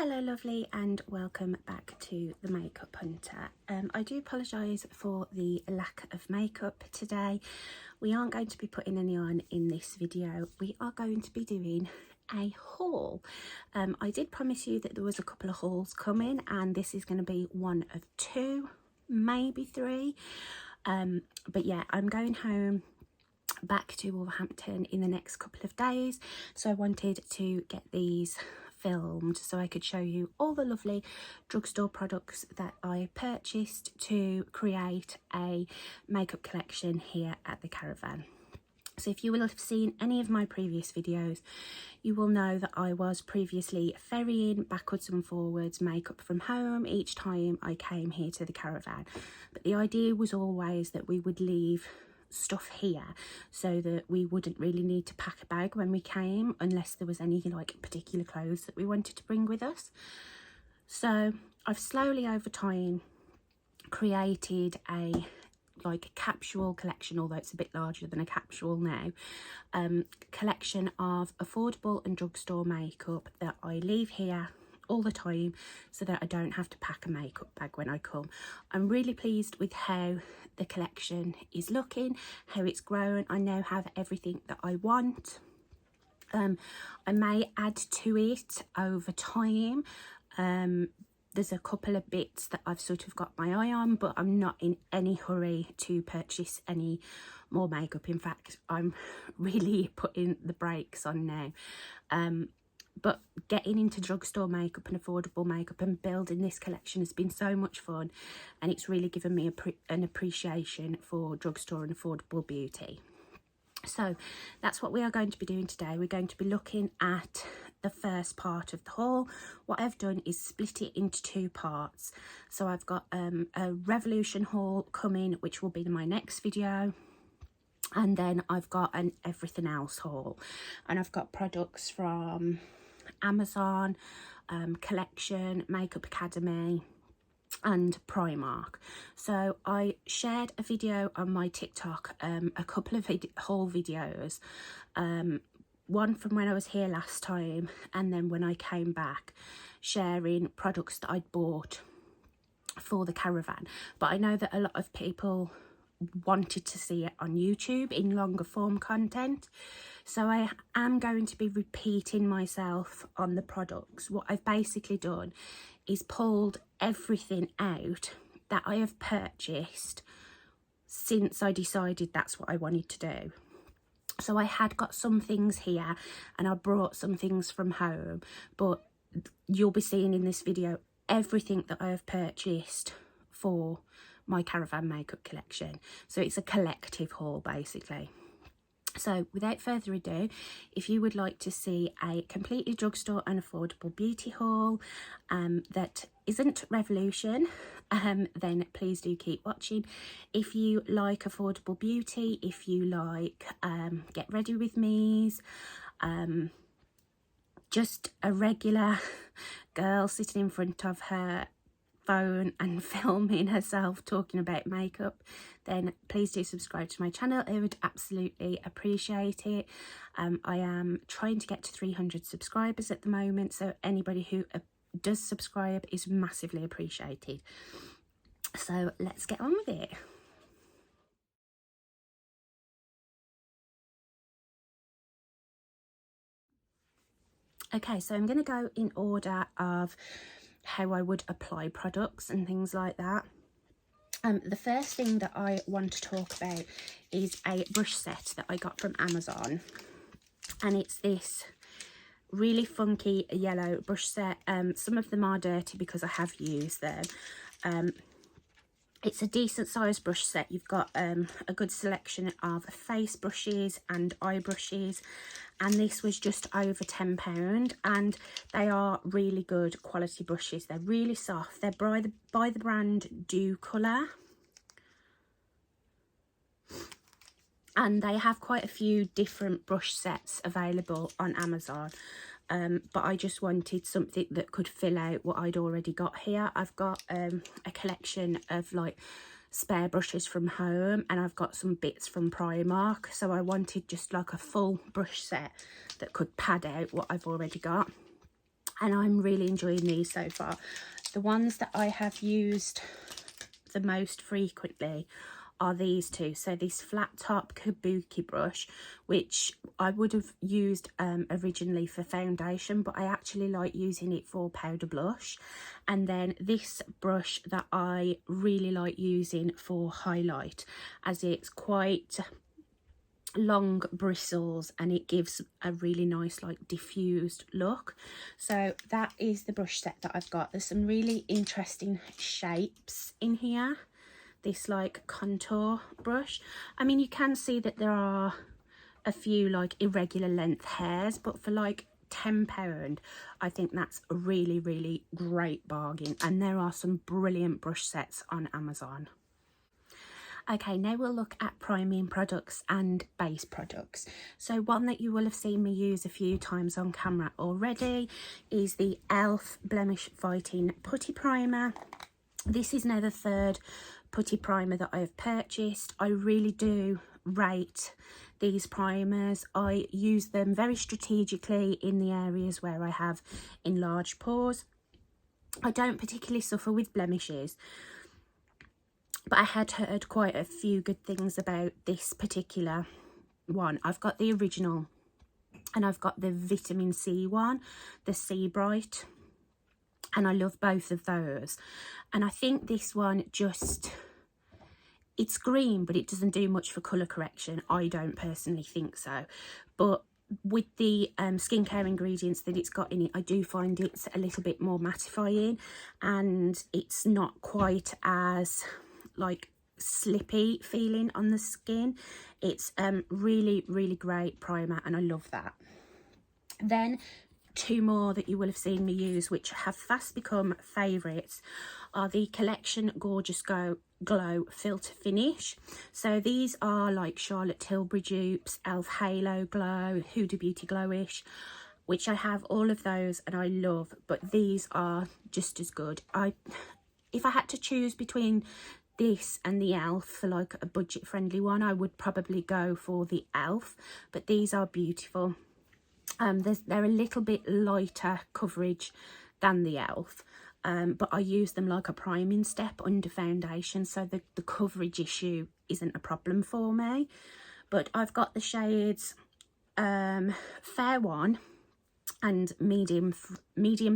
Hello lovely, and welcome back to the Makeup Hunter. I do apologise for the lack of makeup today. We aren't going to be putting any on in this video. We are going to be doing a haul. I did promise you that there was a couple of hauls coming, and this is going to be one of two, maybe three. But yeah, I'm going home back to Wolverhampton in the next couple of days, so I wanted to get these filmed so I could show you all the lovely drugstore products that I purchased to create a makeup collection here at the caravan. So if you will have seen any of my previous videos, you will know that I was previously ferrying backwards and forwards makeup from home each time I came here to the caravan, but the idea was always that we would leave stuff here so that we wouldn't really need to pack a bag when we came, unless there was any like particular clothes that we wanted to bring with us. So I've slowly over time created a capsule collection, although it's a bit larger than a capsule now, collection of affordable and drugstore makeup that I leave here all the time so that I don't have to pack a makeup bag when I come. I'm really pleased with how the collection is looking, how it's grown. I now have everything that I want. I may add to it over time. There's a couple of bits that I've sort of got my eye on, but I'm not in any hurry to purchase any more makeup. In fact, I'm really putting the brakes on now. But getting into drugstore makeup and affordable makeup and building this collection has been so much fun, and it's really given me an appreciation for drugstore and affordable beauty. So that's what we are going to be doing today. We're going to be looking at the first part of the haul. What I've done is split it into two parts. So I've got a Revolution haul coming, which will be my next video. And then I've got an everything else haul, and I've got products from Amazon, Collection, Makeup Academy and Primark. So I shared a video on my TikTok, a couple of haul videos, one from when I was here last time, and then when I came back, sharing products that I'd bought for the caravan. But I know that a lot of people wanted to see it on YouTube in longer form content, so I am going to be repeating myself on the products. What I've basically done is pulled everything out that I have purchased since I decided that's what I wanted to do. So I had got some things here and I brought some things from home, but you'll be seeing in this video everything that I have purchased for my caravan makeup collection. So it's a collective haul basically. So without further ado, if you would like to see a completely drugstore and affordable beauty haul that isn't Revolution, then please do keep watching. If you like affordable beauty, if you like Get Ready With Me's, just a regular girl sitting in front of her phone and filming herself talking about makeup, then please do subscribe to my channel. I would absolutely appreciate it. I am trying to get to 300 subscribers at the moment, so anybody who does subscribe is massively appreciated. So let's get on with it. Okay, so I'm going to go in order of how I would apply products and things like that. The first thing that I want to talk about is a brush set that I got from Amazon, and it's this really funky yellow brush set. Some of them are dirty because I have used them. It's a decent sized brush set. You've got a good selection of face brushes and eye brushes, and this was just over £10, and they are really good quality brushes. They're really soft. They're by the brand Do Colour, and they have quite a few different brush sets available on Amazon. But I just wanted something that could fill out what I'd already got here. I've got a collection of like spare brushes from home, and I've got some bits from Primark, so I wanted just like a full brush set that could pad out what I've already got. and I'm really enjoying these so far. The ones that I have used the most frequently are these two. So this flat top kabuki brush, which I would have used originally for foundation, but I actually like using it for powder blush. And then this brush that I really like using for highlight, as it's quite long bristles and it gives a really nice like diffused look. So that is the brush set that I've got. There's some really interesting shapes in here, this like contour brush. I mean, you can see that there are a few like irregular length hairs, but for like £10 I think that's a really great bargain, and there are some brilliant brush sets on Amazon. Okay, now we'll look at priming products and base products. So one that you will have seen me use a few times on camera already is the ELF Blemish Fighting Putty Primer. This is now the third putty primer that I have purchased. I really do rate these primers. I use them very strategically in the areas where I have enlarged pores. I don't particularly suffer with blemishes, but I had heard quite a few good things about this particular one. I've got the original and I've got the vitamin C one, the Sea Bright, and I love both of those. And I think this one just, it's green, but it doesn't do much for colour correction. I don't personally think so, but with the skincare ingredients that it's got in it, I do find it's a little bit more mattifying, and it's not quite as like slippy feeling on the skin. It's really great primer, and I love that. Then two more that you will have seen me use, which have fast become favourites, are the Collection Gorgeous Glow Filter Finish. So these are like Charlotte Tilbury dupes, ELF Halo Glow, Huda Beauty Glowish, which I have all of those and I love, but these are just as good. If I had to choose between this and the ELF for like a budget friendly one, I would probably go for the ELF, but these are beautiful. They're a little bit lighter coverage than the ELF, but I use them like a priming step under foundation, so the coverage issue isn't a problem for me. But I've got the shades Fair 1 and medium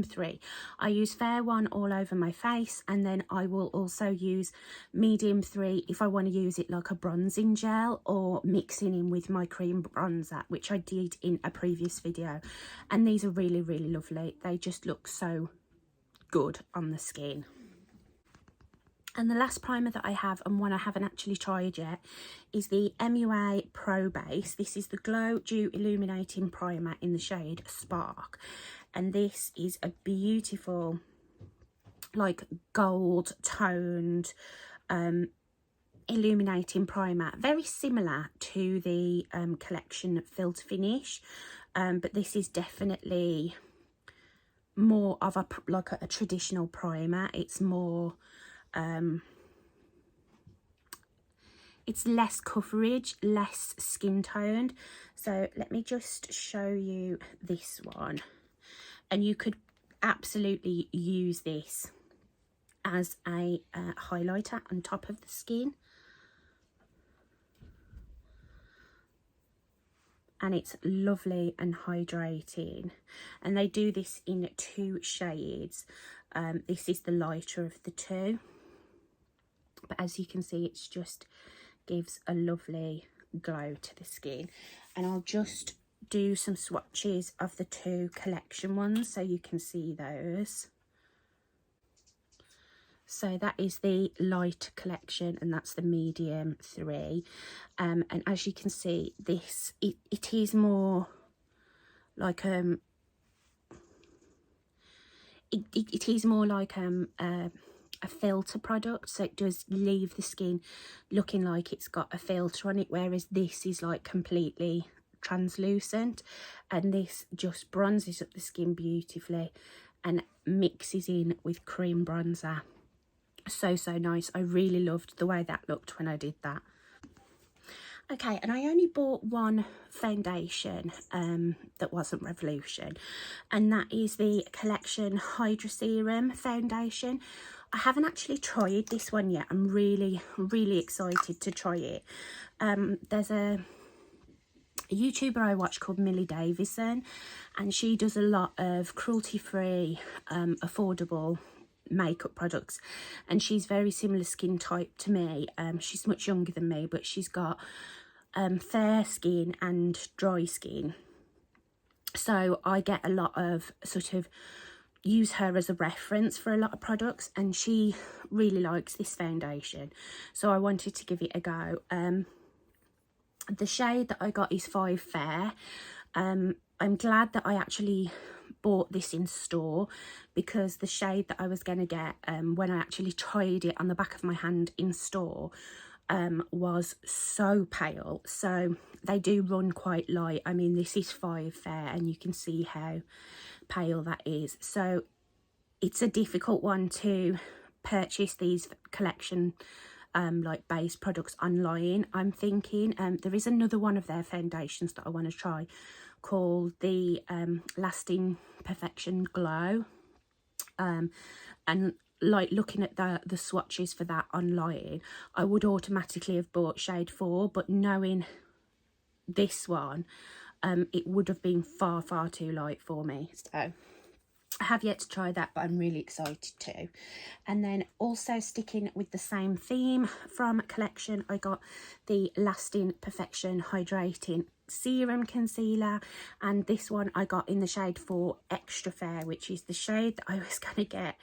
3. I use Fair 1 all over my face, and then I will also use medium 3 if I want to use it like a bronzing gel or mixing in with my cream bronzer, which I did in a previous video. And these are really lovely. They just look so good on the skin. And the last primer that I have, and one I haven't actually tried yet, is the MUA Pro Base. This is the Glow Dew Illuminating Primer in the shade Spark. And this is a beautiful, like gold toned illuminating primer. Very similar to the Collection Filter Finish. But this is definitely more of a traditional primer. It's more... it's less coverage, less skin toned. So let me just show you this one, and you could absolutely use this as a highlighter on top of the skin, and it's lovely and hydrating. And they do this in 2 shades. This is the lighter of the 2. But as you can see, it's just gives a lovely glow to the skin. And I'll just do some swatches of the 2 collection ones so you can see those. So that is the light collection, and that's the medium 3. And as you can see, this it is more like it is more like a filter product, so it does leave the skin looking like it's got a filter on it, whereas this is like completely translucent, and this just bronzes up the skin beautifully and mixes in with cream bronzer. So nice. I really loved the way that looked when I did that. Okay, and I only bought one foundation that wasn't Revolution, and that is the Collection Hydra Serum foundation. I haven't actually tried this one yet. I'm really excited to try it. There's a YouTuber I watch called Millie Davison, and she does a lot of cruelty-free, affordable makeup products, and she's very similar skin type to me. She's much younger than me, but she's got fair skin and dry skin, so I get a lot of sort of use her as a reference for a lot of products, and she really likes this foundation, so I wanted to give it a go. The shade that I got is 5 Fair. I'm glad that I actually bought this in store, because the shade that I was going to get when I actually tried it on the back of my hand in store was so pale. So they do run quite light. I mean, this is 5 Fair, and you can see how pale that is. So it's a difficult one to purchase these collection like base products online. I'm thinking there is another one of their foundations that I want to try called the Lasting Perfection Glow, and like looking at the swatches for that online, I would automatically have bought shade 4, but knowing this one, it would have been far too light for me. So I have yet to try that, but I'm really excited to. And then also sticking with the same theme from Collection, I got the Lasting Perfection Hydrating Serum Concealer, and this one I got in the shade 4 Extra Fair, which is the shade that I was going to get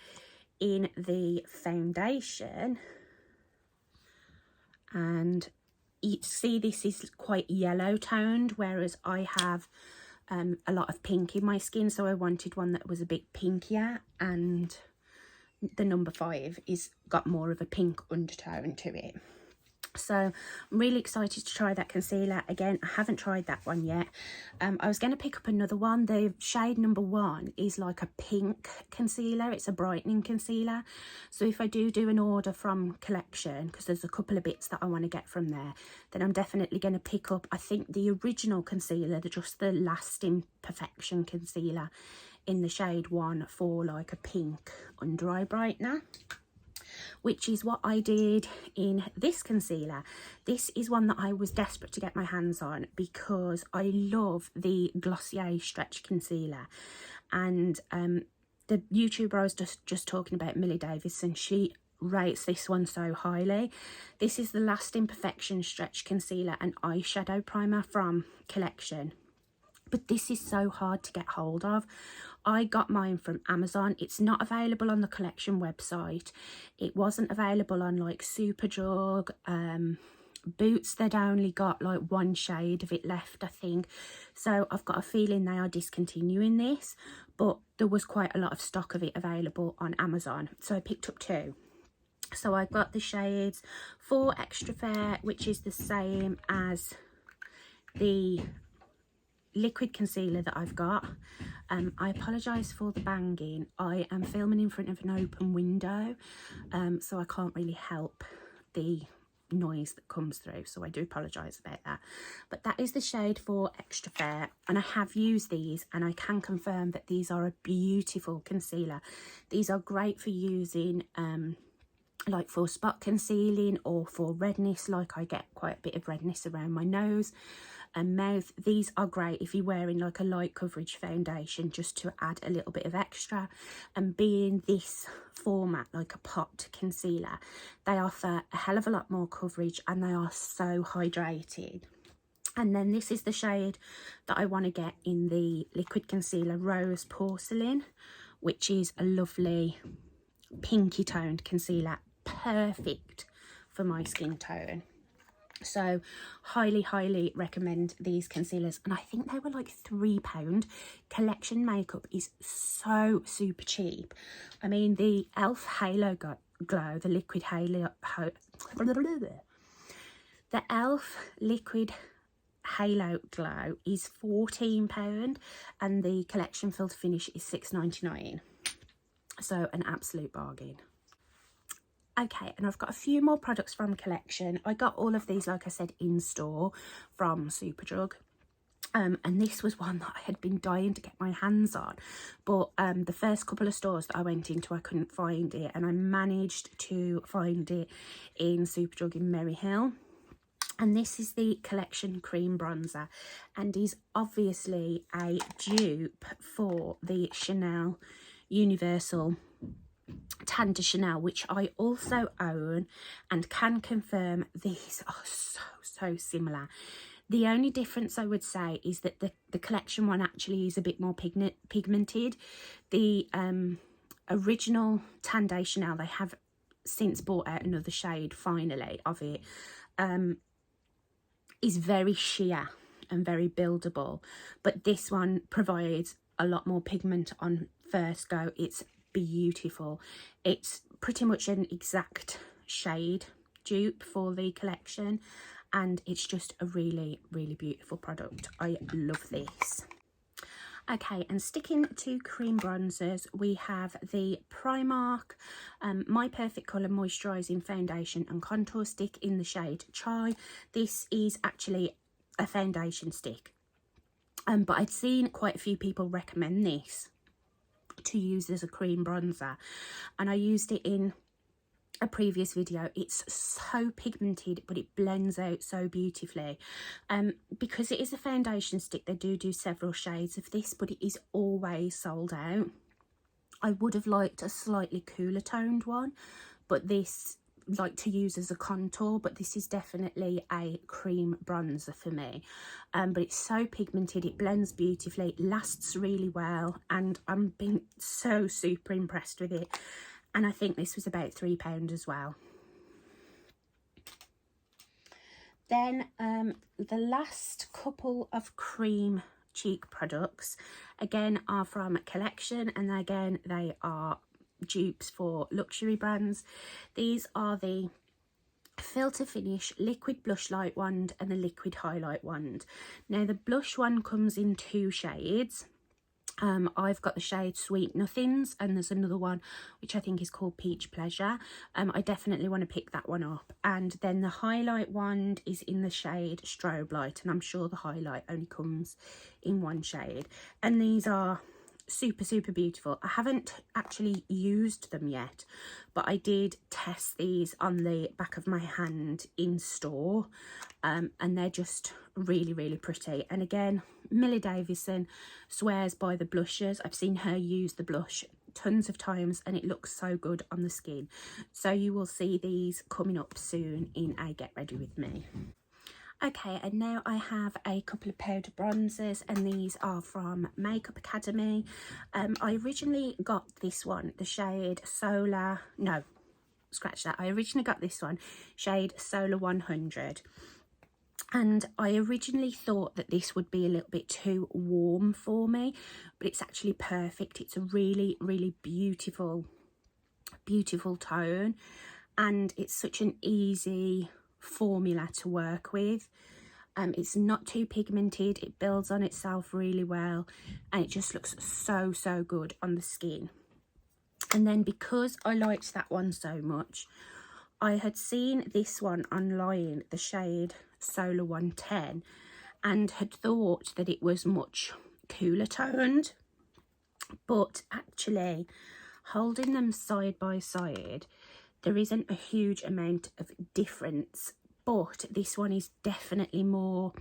in the foundation. And you see this is quite yellow toned, whereas I have a lot of pink in my skin, so I wanted one that was a bit pinkier, and the number 5 is got more of a pink undertone to it. So I'm really excited to try that concealer again. I haven't tried that one yet. I was going to pick up another one. The shade number 1 is like a pink concealer. It's a brightening concealer. So if I do an order from Collection, because there's a couple of bits that I want to get from there, then I'm definitely going to pick up, I think, the original concealer, just the Lasting Perfection concealer in the shade 1 for like a pink under eye brightener, which is what I did in this concealer. This is one that I was desperate to get my hands on because I love the Glossier Stretch Concealer. And the YouTuber I was just talking about, Millie Davison, she rates this one so highly. This is the Lasting Perfection Stretch Concealer and Eyeshadow Primer from Collection. But this is so hard to get hold of. I got mine from Amazon. It's not available on the Collection website. It wasn't available on like Superdrug. Boots, they'd only got like one shade of it left, I think. So I've got a feeling they are discontinuing this, but there was quite a lot of stock of it available on Amazon. So I picked up 2. So I got the shades 4 Extra Fair, which is the same as the liquid concealer that I've got. I apologise for the banging. I am filming in front of an open window, so I can't really help the noise that comes through, so I do apologise about that. But that is the shade 4 Extra Fair, and I have used these, and I can confirm that these are a beautiful concealer. These are great for using like for spot concealing or for redness. Like I get quite a bit of redness around my nose and mouth. These are great if you're wearing like a light coverage foundation, just to add a little bit of extra. And being this format, like a pot concealer, they offer a hell of a lot more coverage and they are so hydrated. And then this is the shade that I want to get in the liquid concealer, Rose Porcelain, which is a lovely pinky toned concealer, perfect for my skin tone. So highly recommend these concealers, and I think they were like £3. Collection makeup is so super cheap. I mean, the e.l.f. Halo Glow, the liquid halo, the e.l.f. liquid Halo Glow is £14, and the Collection Filter Finish is £6.99. So an absolute bargain. Okay, and I've got a few more products from collection. I got all of these, like I said, in store from Superdrug. And this was one that I had been dying to get my hands on, but the first couple of stores that I went into, I couldn't find it, and I managed to find it in Superdrug in Merry Hill. And this is the Collection Cream Bronzer, and is obviously a dupe for the Chanel Universal Tan de Chanel, which I also own, and can confirm these are so similar. The only difference I would say is that the collection one actually is a bit more pigmented. The original Tan de Chanel, they have since brought out another shade finally of it, is very sheer and very buildable, but this one provides a lot more pigment on first go. It's beautiful. It's pretty much an exact shade dupe for the collection, and it's just a really beautiful product. I love this. Okay, and sticking to cream bronzers, we have the Primark My Perfect Colour Moisturising Foundation and Contour Stick in the shade Chai. This is actually a foundation stick, but I'd seen quite a few people recommend this to use as a cream bronzer, and I used it in a previous video. It's so pigmented, but it blends out so beautifully. Because it is a foundation stick, they do several shades of this, but it is always sold out. I would have liked a slightly cooler toned one, but this like to use as a contour, but this is definitely a cream bronzer for me. But it's so pigmented, it blends beautifully, it lasts really well, and I'm being so super impressed with it. And I think this was about £3 as well. Then the last couple of cream cheek products, again, are from Collection, and again, they are dupes for luxury brands. These are the Filter Finish Liquid Blush Light Wand and the Liquid Highlight Wand. Now, the blush one comes in 2 shades. I've got the shade Sweet Nothings, and there's another one which I think is called Peach Pleasure. I definitely want to pick that one up. And then the highlight wand is in the shade Strobe Light, and I'm sure the highlight only comes in 1 shade. And these are super beautiful. I haven't actually used them yet, but I did test these on the back of my hand in store, and they're just really pretty. And again, Millie Davison swears by the blushes. I've seen her use the blush tons of times, and it looks so good on the skin. So you will see these coming up soon in a Get Ready With Me. Okay, and now I have a couple of powder bronzers, and these are from Makeup Academy. I originally got this one, the shade Solar, no, scratch that. I originally got this one, shade Solar 100. And I originally thought that this would be a little bit too warm for me, but it's actually perfect. It's a really beautiful tone, and it's such an easy formula to work with. It's not too pigmented, it builds on itself really well, and it just looks so good on the skin. And then because I liked that one so much, I had seen this one online, the shade Solar 110, and had thought that it was much cooler toned, but actually holding them side by side, there isn't a huge amount of difference, but this one is definitely more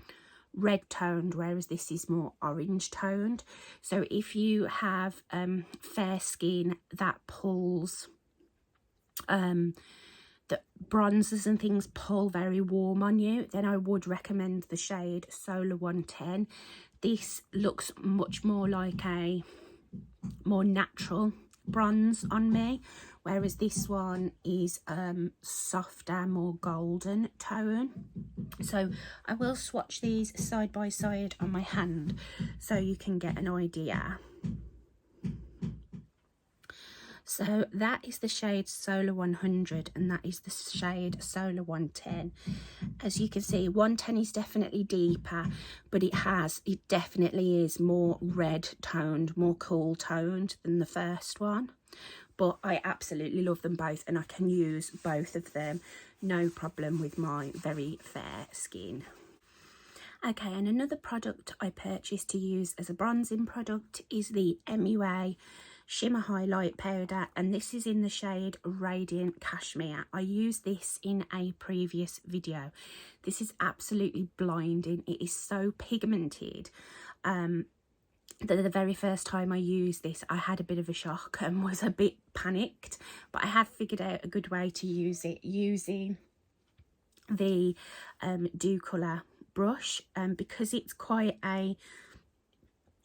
red toned, whereas this is more orange toned. So if you have fair skin that pulls, that bronzers and things pull very warm on you, then I would recommend the shade Solar 110. This looks much more like a more natural bronze on me, whereas this one is softer, more golden tone. So I will swatch these side by side on my hand so you can get an idea. So that is the shade Solar 100, and that is the shade Solar 110. As you can see, 110 is definitely deeper, but it definitely is more red toned, more cool toned than the first one. but I absolutely love them both, and I can use both of them no problem with my very fair skin. Okay, and another product I purchased to use as a bronzing product is the MUA Shimmer Highlight Powder, and this is in the shade Radiant Cashmere. I used this in a previous video. This is absolutely blinding. It is so pigmented. The very first time I used this, I had a bit of a shock and was a bit panicked, but I have figured out a good way to use it using the Dew Colour brush, because it's quite a,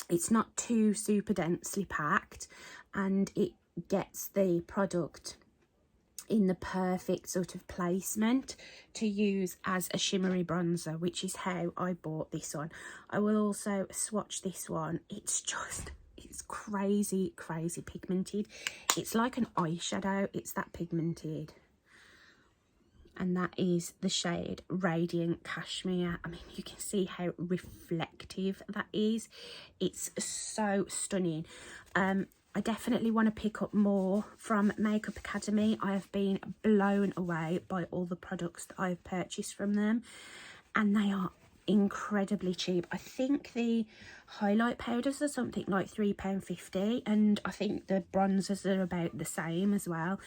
it's not too super densely packed, and it gets the product in the perfect sort of placement to use as a shimmery bronzer, which is how I bought this one. I will also swatch this one. It's just, it's crazy pigmented. It's like an eyeshadow, it's that pigmented. And that is the shade Radiant Cashmere. I mean, you can see how reflective that is. It's so stunning. I definitely want to pick up more from Makeup Academy. I have been blown away by all the products that I've purchased from them, and they are incredibly cheap. I think the highlight powders are something like £3.50, and I think the bronzers are about the same as well.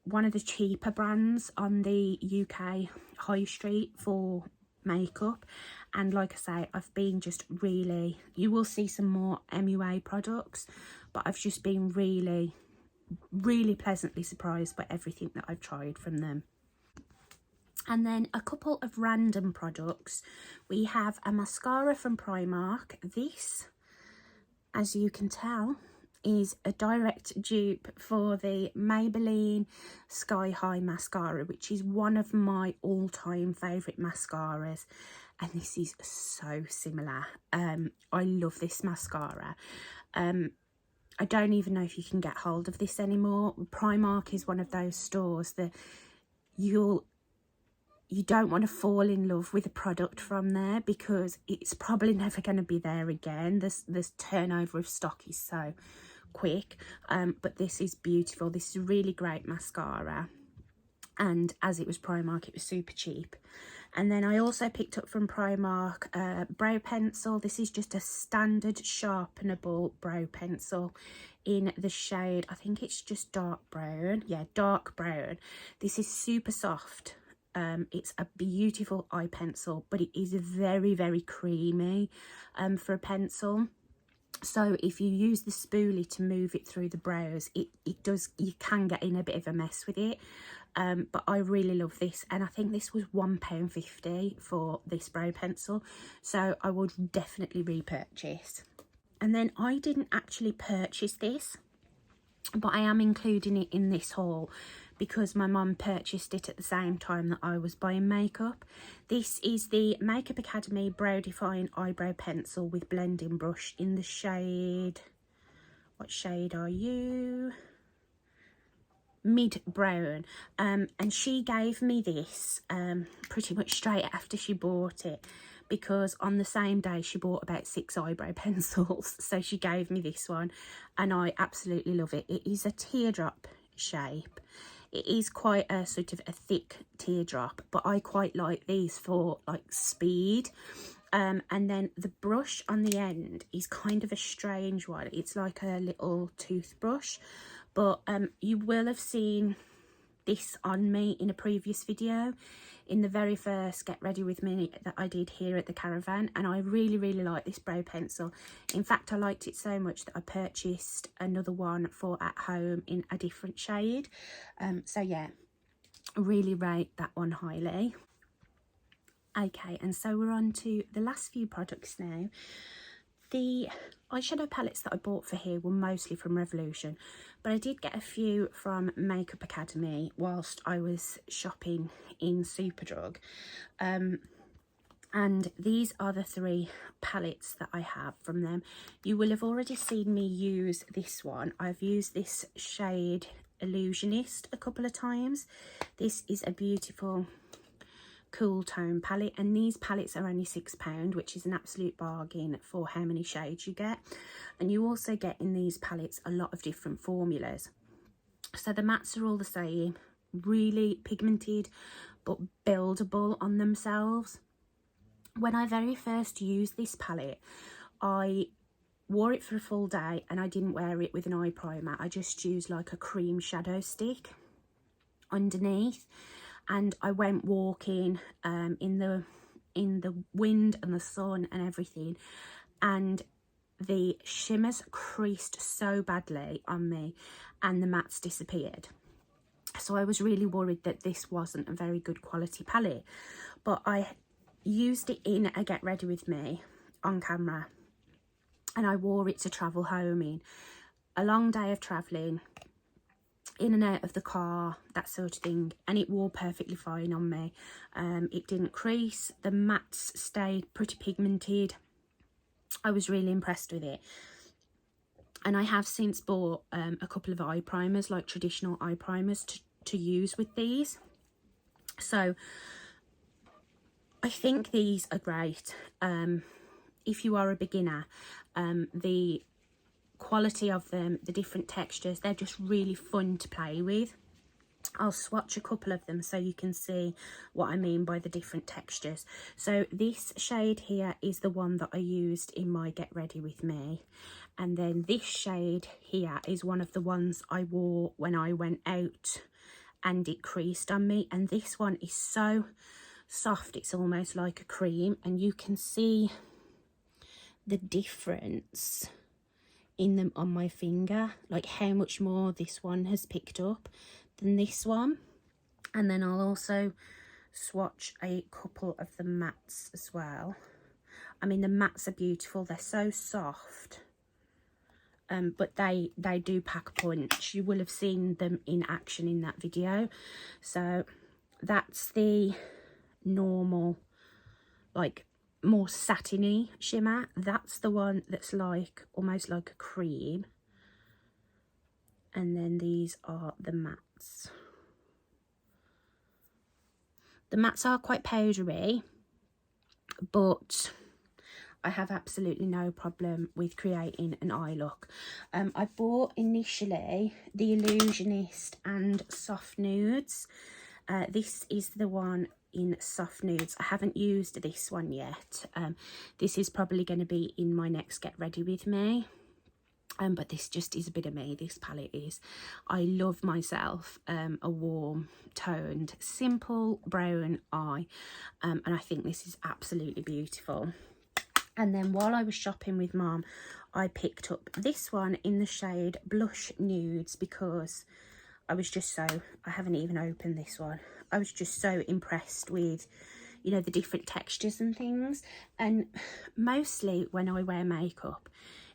One of the cheaper brands on the UK high street for makeup, and like I say, I've been just really, you will see some more MUA products, but I've just been really pleasantly surprised by everything that I've tried from them. And then a couple of random products. We have a mascara from Primark. This, as you can tell, is a direct dupe for the Maybelline Sky High mascara, which is one of my all-time favourite mascaras, and this is so similar. I love this mascara. I don't even know if you can get hold of this anymore. Primark is one of those stores that you don't want to fall in love with a product from there, because it's probably never going to be there again. This turnover of stock is so quick, but this is beautiful. This is a really great mascara, and as it was Primark, it was super cheap. And then I also picked up from Primark brow pencil. This is just a standard sharpenable brow pencil in the shade, I think it's just dark brown. Yeah, dark brown. This is super soft. It's a beautiful eye pencil, but it is very creamy for a pencil. So if you use the spoolie to move it through the brows, it does, you can get in a bit of a mess with it. But I really love this, and I think this was £1.50 for this brow pencil, so I would definitely repurchase. And then I didn't actually purchase this, but I am including it in this haul because my mum purchased it at the same time that I was buying makeup. This is the Makeup Academy Brow Define Eyebrow Pencil with blending brush in the shade, what shade are you? Mid brown. And she gave me this pretty much straight after she bought it, because on the same day she bought about 6 eyebrow pencils. So she gave me this one, and I absolutely love it. It is a teardrop shape. It is quite a sort of a thick teardrop, but I quite like these for like speed. And then the brush on the end is kind of a strange one. It's like a little toothbrush, but you will have seen this on me in a previous video, in the very first Get Ready With Me that I did here at the caravan, and I really like this brow pencil. In fact, I liked it so much that I purchased another one for at home in a different shade. So yeah, really rate that one highly. Okay, and so we're on to the last few products now. The eyeshadow palettes that I bought for here were mostly from Revolution, but I did get a few from Makeup Academy whilst I was shopping in Superdrug. And these are the 3 palettes that I have from them. You will have already seen me use this one. I've used this shade Illusionist a couple of times. This is a beautiful cool tone palette, and these palettes are only £6, which is an absolute bargain for how many shades you get. And you also get in these palettes a lot of different formulas. So the mattes are all the same, really pigmented but buildable on themselves. When I very first used this palette, I wore it for a full day and I didn't wear it with an eye primer. I just used like a cream shadow stick underneath, and I went walking in the wind and the sun and everything, and the shimmers creased so badly on me and the mattes disappeared. So I was really worried that this wasn't a very good quality palette, but I used it in a get ready with me on camera, and I wore it to travel home in. A long day of travelling, in and out of the car, that sort of thing, and it wore perfectly fine on me. It didn't crease, the mattes stayed pretty pigmented. I was really impressed with it. And I have since bought a couple of eye primers, like traditional eye primers to use with these. So I think these are great. If you are a beginner, the quality of them, the different textures, they're just really fun to play with. I'll swatch a couple of them so you can see what I mean by the different textures. So this shade here is the one that I used in my Get Ready With Me. And then this shade here is one of the ones I wore when I went out and it creased on me. And this one is so soft, it's almost like a cream. And you can see the difference in them on my finger, like how much more this one has picked up than this one. And then I'll also swatch a couple of the mattes as well. I mean, the mattes are beautiful, they're so soft, but they do pack a punch. You will have seen them in action in that video. So that's the normal, like more satiny shimmer. That's the one that's like almost like a cream, and then these are the mattes. The mattes are quite powdery, but I have absolutely no problem with creating an eye look. I bought initially the Illusionist and Soft Nudes. This is the one in Soft Nudes. I haven't used this one yet. This is probably going to be in my next Get Ready With Me. But this just is a bit of me, this palette is. I love myself a warm toned simple brown eye, and I think this is absolutely beautiful. And then while I was shopping with Mum, I picked up this one in the shade Blush Nudes, because I was just so, I haven't even opened this one, I was just so impressed with, you know, the different textures and things. And mostly when I wear makeup,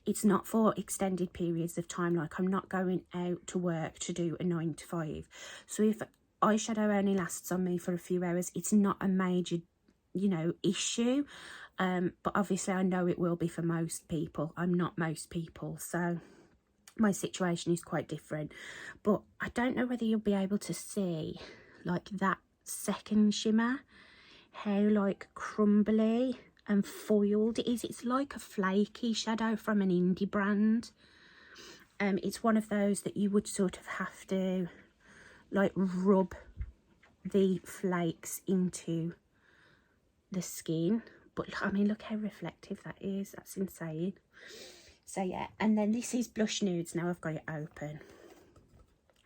it's not for extended periods of time. Like, I'm not going out to work to do a 9 to 5. So if eyeshadow only lasts on me for a few hours, it's not a major, you know, issue. But obviously I know it will be for most people. I'm not most people, so my situation is quite different. But I don't know whether you'll be able to see like that second shimmer, how like crumbly and foiled it is. It's like a flaky shadow from an indie brand. It's one of those that you would sort of have to like rub the flakes into the skin. But I mean, look how reflective that is. That's insane. So yeah, and then this is Blush Nudes. Now I've got it open,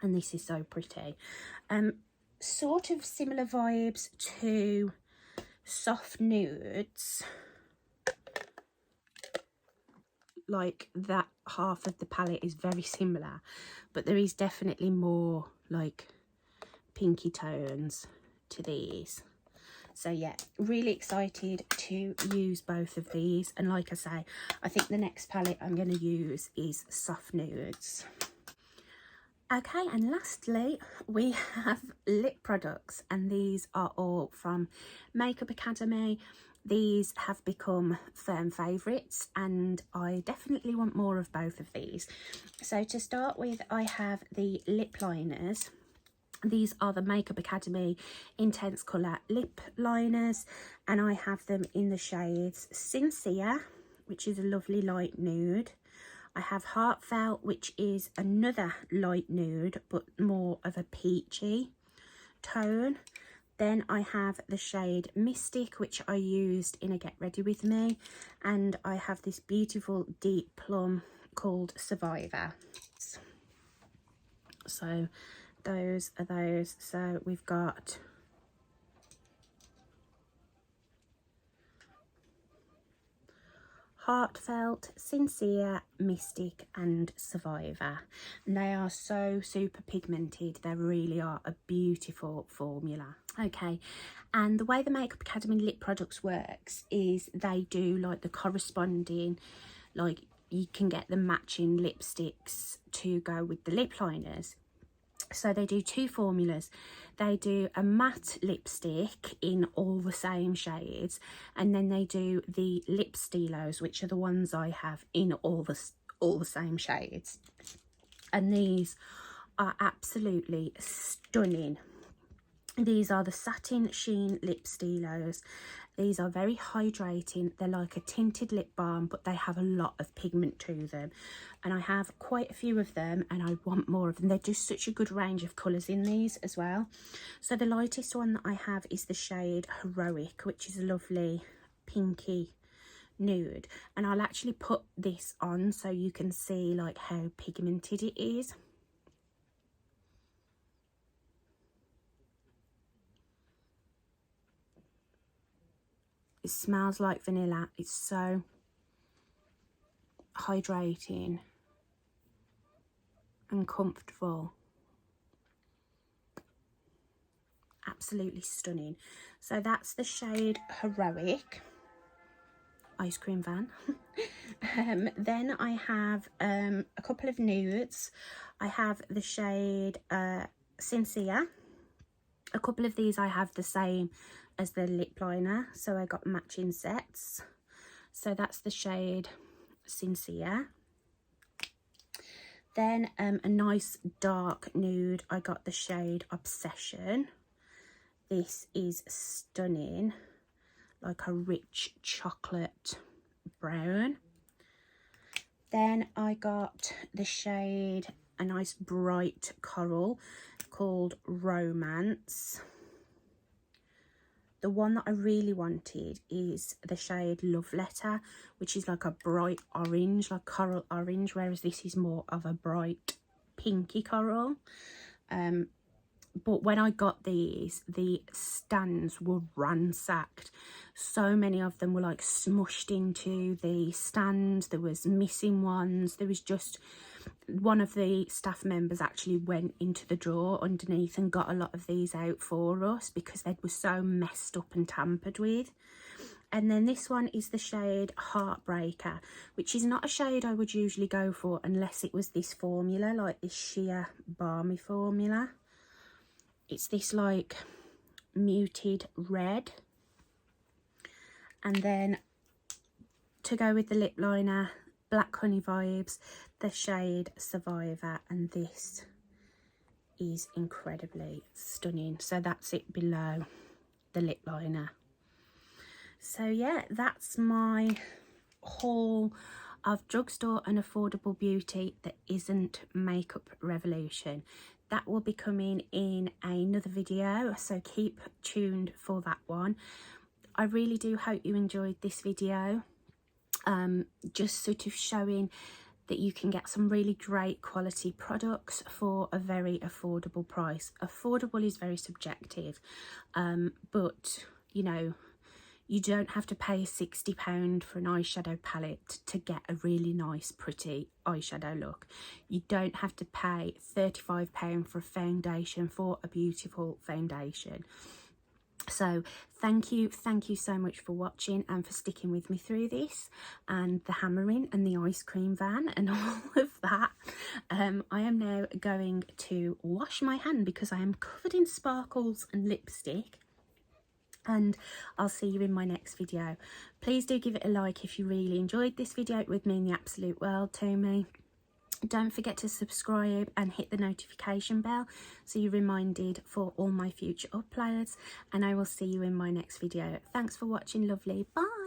and this is so pretty. Sort of similar vibes to Soft Nudes, like that half of the palette is very similar, but there is definitely more like pinky tones to these. So yeah, really excited to use both of these. And like I say, I think the next palette I'm going to use is Soft Nudes. Okay, and lastly we have lip products, and these are all from Makeup Academy. These have become firm favourites, and I definitely want more of both of these. So to start with, I have the lip liners. These are the Makeup Academy Intense Colour Lip Liners, and I have them in the shades Sincere, which is a lovely light nude. I have Heartfelt, which is another light nude, but more of a peachy tone. Then I have the shade Mystic, which I used in a Get Ready With Me. And I have this beautiful deep plum called Survivor. So those are those. So we've got Heartfelt, Sincere, Mystic and Survivor, and they are so super pigmented. They really are a beautiful formula. Okay, and the way the Makeup Academy lip products works is they do like the corresponding, like you can get the matching lipsticks to go with the lip liners. So they do two formulas. They do a matte lipstick in all the same shades, and then they do the lip stilos, which are the ones I have in all the same shades. And these are absolutely stunning. These are the Satin Sheen Lip Stilos. These are very hydrating. They're like a tinted lip balm, but they have a lot of pigment to them. And I have quite a few of them, and I want more of them. They're just such a good range of colours in these as well. So the lightest one that I have is the shade Heroic, which is a lovely pinky nude. And I'll actually put this on so you can see like how pigmented it is. It smells like vanilla. It's so hydrating and comfortable. Absolutely stunning. So that's the shade Heroic, Ice Cream Van. Then I have a couple of nudes. I have the shade Sincere. A couple of these I have the same as the lip liner, so I got matching sets. So that's the shade Sincere. Then a nice dark nude, I got the shade Obsession. This is stunning, like a rich chocolate brown. Then I got the shade, a nice bright coral called Romance. The one that I really wanted is the shade Love Letter, which is like a bright orange, like coral orange, whereas this is more of a bright pinky coral. But when I got these, the stands were ransacked. So many of them were like smushed into the stand. There was missing ones. There was just one of the staff members actually went into the drawer underneath and got a lot of these out for us because they were so messed up and tampered with. And then this one is the shade Heartbreaker, which is not a shade I would usually go for unless it was this formula, like this sheer balmy formula. It's this like muted red. And then to go with the lip liner, Black Honey Vibes, the shade Survivor, and this is incredibly stunning. So that's it below the lip liner. So yeah, that's my haul of drugstore and affordable beauty that isn't Makeup Revolution. That will be coming in another video, so keep tuned for that one. I really do hope you enjoyed this video. Just sort of showing that you can get some really great quality products for a very affordable price. Affordable is very subjective, but you know, you don't have to pay £60 for an eyeshadow palette to get a really nice, pretty eyeshadow look. You don't have to pay £35 for a foundation for a beautiful foundation. So thank you so much for watching and for sticking with me through this and the hammering and the ice cream van and all of that. I am now going to wash my hand because I am covered in sparkles and lipstick, and I'll see you in my next video. Please do give it a like if you really enjoyed this video. It would mean the absolute world to me. Don't forget to subscribe and hit the notification bell so you're reminded for all my future uploads, and I will see you in my next video. Thanks for watching, lovely. Bye.